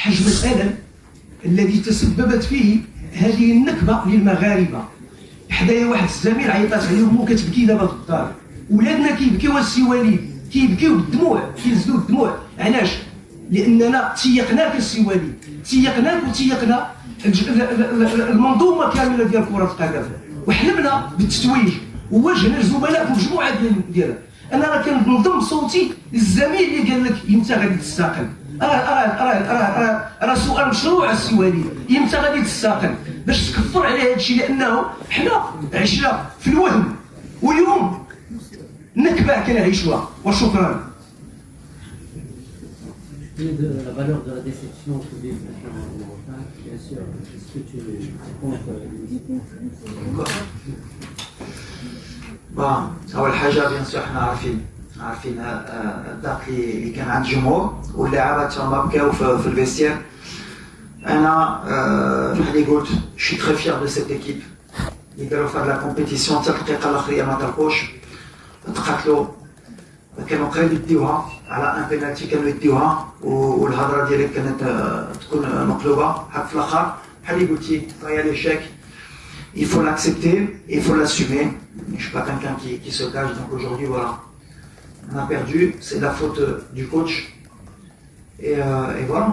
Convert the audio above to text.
حجم الألم الذي تسببت فيه هذه النكبة للمغاربة. حدايا واحد الزميل عيطات عليه امو كتبكي دابا في الدار، ولادنا كيبكيو السواليد، كيبكيو بالدموع، كينزلوا الدموع. علاش؟ لاننا تيقناك السواليد، تيقناك وتيقنا المنظومه كامله ديال كره القدم، وحلمنا بالتتويج وواجهنا الزملاء في مجموعه ديالها. انا راه كنضم صوتي للزميل اللي قال لك امتى غادي تستقل. راه سؤال مشروع السواليد، امتى غادي تستقل باش تكفر على هذا الشيء، لانه حنا عشنا في الوهم واليوم نكبه كنعيشوها. وشكرا. De la valeur de la déception que vive maintenant en Bretagne, bien sûr, est-ce que tu comptes أول حاجة بيان سور حنا عارفين الضغط اللي كان عند الجمهور واللاعبات هما بكاو في الفيستير. أنا بحال اللي قلت شي تري فيغ دو سيت ايكيب اللي داروا في هاد لا كومبيتيسيون حتى الدقيقة الأخيرة ما تركوش، تقاتلوا، كانوا قريب يديوها على ان بينالتي، كانوا يديوها والهضره ديالي كانت تكون مقلوبه. حتى في الاخر بحال اللي قلتي طريا ليشيك، il faut l'accepter, il faut l'assumer. Je suis pas quelqu'un qui se cache, donc aujourd'hui voilà, on a perdu, c'est la faute du coach et voilà.